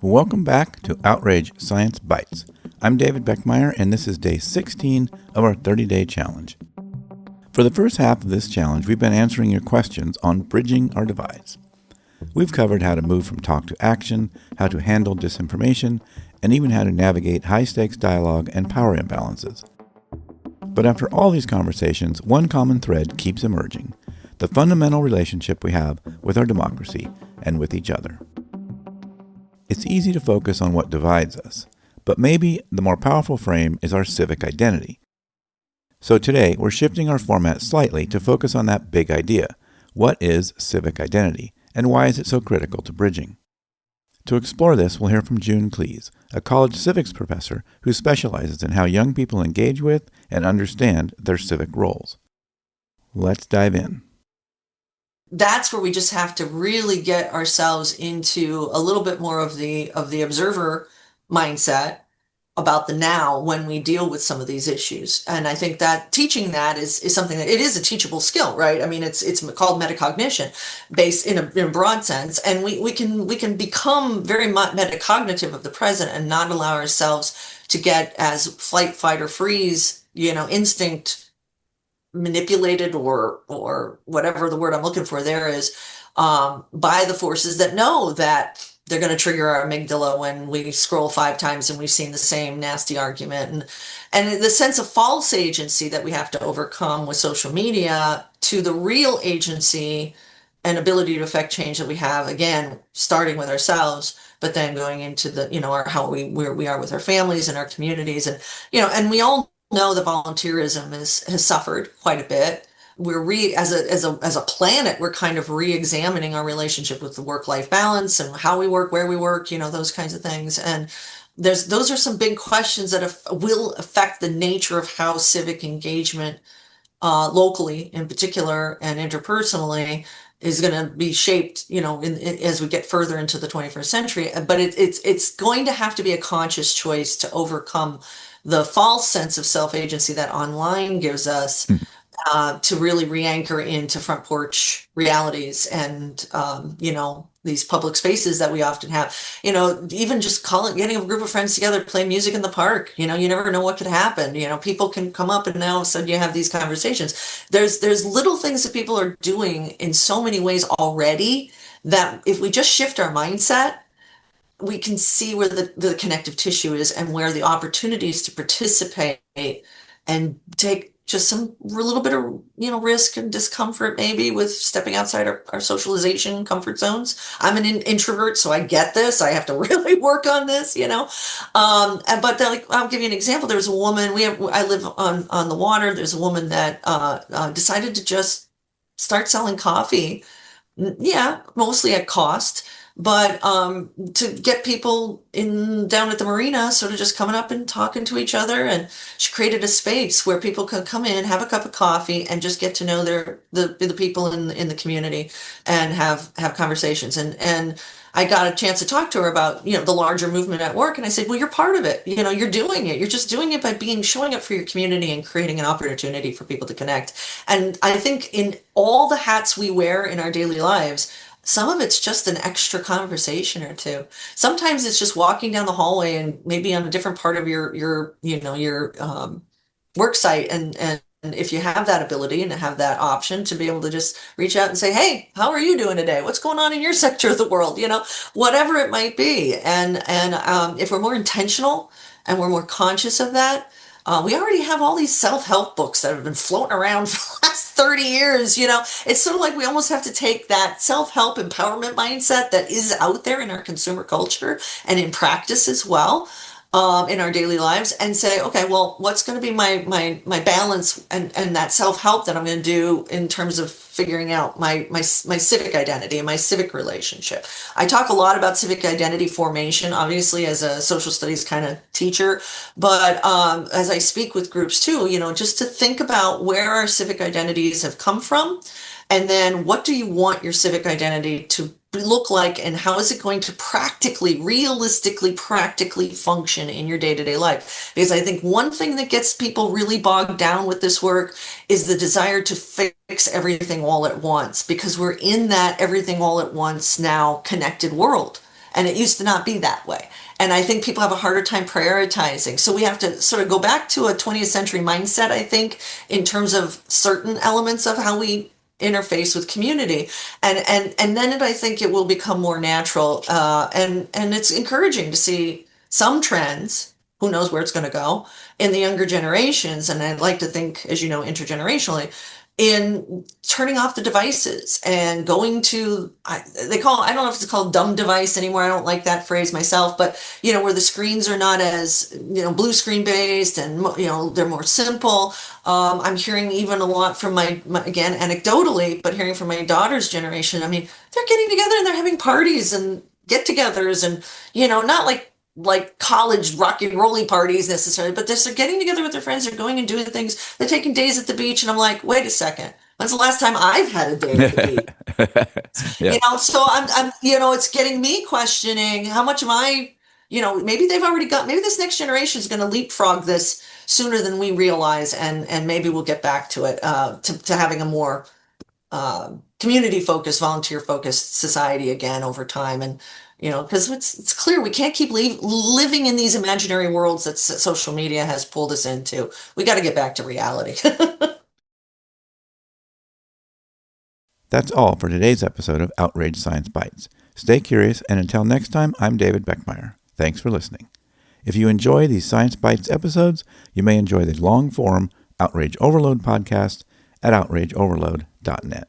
Welcome back to Outrage Science Bites. I'm David Beckmeyer, and this is day 16 of our 30-day challenge. For the first half of this challenge, we've been answering your questions on bridging our divides. We've covered how to move from talk to action, how to handle disinformation, and even how to navigate high-stakes dialogue and power imbalances. But after all these conversations, one common thread keeps emerging: the fundamental relationship we have with our democracy and with each other. It's easy to focus on what divides us, but maybe the more powerful frame is our civic identity. So today, we're shifting our format slightly to focus on that big idea. What is civic identity, and why is it so critical to bridging? To explore this, we'll hear from June Cleese, a college civics professor who specializes in how young people engage with and understand their civic roles. Let's dive in. That's where we just have to really get ourselves into a little bit more of the observer mindset about the now when we deal with some of these issues. And I think that teaching that is something that it is a teachable skill, right? I mean, it's called metacognition based in a broad sense. And we can become very metacognitive of the present and not allow ourselves to get as flight, fight, or freeze, instinct manipulated or whatever the word I'm looking for there is, by the forces that know that they're going to trigger our amygdala when we scroll 5 times and we've seen the same nasty argument, and the sense of false agency that we have to overcome with social media to the real agency and ability to affect change that we have, again, starting with ourselves, but then going into the, where we are with our families and our communities. And, and we all know that volunteerism has suffered quite a bit. We're as a planet, we're kind of re-examining our relationship with the work-life balance and how we work, where we work, those kinds of things. And those are some big questions that will affect the nature of how civic engagement, locally in particular and interpersonally, is going to be shaped, as we get further into the 21st century. But it's going to have to be a conscious choice to overcome the false sense of self-agency that online gives us, to really re-anchor into front porch realities and, these public spaces that we often have, even just getting a group of friends together, play music in the park, you never know what could happen. People can come up and now suddenly you have these conversations. There's little things that people are doing in so many ways already that if we just shift our mindset, we can see where the connective tissue is and where the opportunities to participate and take just a little bit of, risk and discomfort maybe with stepping outside our socialization comfort zones. I'm an introvert, so I get this. I have to really work on this, but I'll give you an example. There's a woman, I live on the water. There's a woman that decided to just start selling coffee. Yeah, mostly at cost, but to get people down at the marina sort of just coming up and talking to each other. And she created a space where people could come in, have a cup of coffee, and just get to know the people in the community and have conversations. And I got a chance to talk to her about, the larger movement at work. And I said, well, you're part of it. You're doing it. You're just doing it by showing up for your community and creating an opportunity for people to connect. And I think in all the hats we wear in our daily lives, some of it's just an extra conversation or two. Sometimes it's just walking down the hallway and maybe on a different part of your work site. And if you have that ability and have that option to be able to just reach out and say, hey, how are you doing today? What's going on in your sector of the world? Whatever it might be. And if we're more intentional and we're more conscious of that, we already have all these self-help books that have been floating around for the last 30 years. It's sort of like we almost have to take that self-help empowerment mindset that is out there in our consumer culture and in practice as well, in our daily lives, and say, okay, well, what's going to be my balance and that self-help that I'm going to do in terms of figuring out my civic identity and my civic relationship. I talk a lot about civic identity formation, obviously, as a social studies kind of teacher, but as I speak with groups too, just to think about where our civic identities have come from, and then what do you want your civic identity to look like, and how is it going to realistically practically function in your day-to-day life? Because I think one thing that gets people really bogged down with this work is the desire to fix everything all at once, because we're in that everything all at once now connected world. And it used to not be that way. And I think people have a harder time prioritizing. So we have to sort of go back to a 20th century mindset, I think, in terms of certain elements of how we interface with community. And then I think it will become more natural. And it's encouraging to see some trends, who knows where it's going to go, in the younger generations. And I'd like to think, as you know, intergenerationally, in turning off the devices and going to, I don't know if it's called dumb device anymore. I don't like that phrase myself, but where the screens are not as, blue screen based, and they're more simple. I'm hearing even a lot from my, again, anecdotally, but hearing from my daughter's generation. I mean, they're getting together and they're having parties and get-togethers, and not like college rock and rolly parties necessarily, but they're getting together with their friends. They're going and doing things. They're taking days at the beach, and I'm like, wait a second, when's the last time I've had a day at the beach? Yeah. So I'm, it's getting me questioning how much am I, maybe they've already got, maybe this next generation is going to leapfrog this sooner than we realize, and maybe we'll get back to it, to having a more community focused, volunteer focused society again over time. And because it's clear we can't keep living in these imaginary worlds that social media has pulled us into. We got to get back to reality. That's all for today's episode of Outrage Science Bites. Stay curious, and until next time, I'm David Beckmeyer. Thanks for listening. If you enjoy these Science Bites episodes, you may enjoy the long-form Outrage Overload podcast at outrageoverload.net.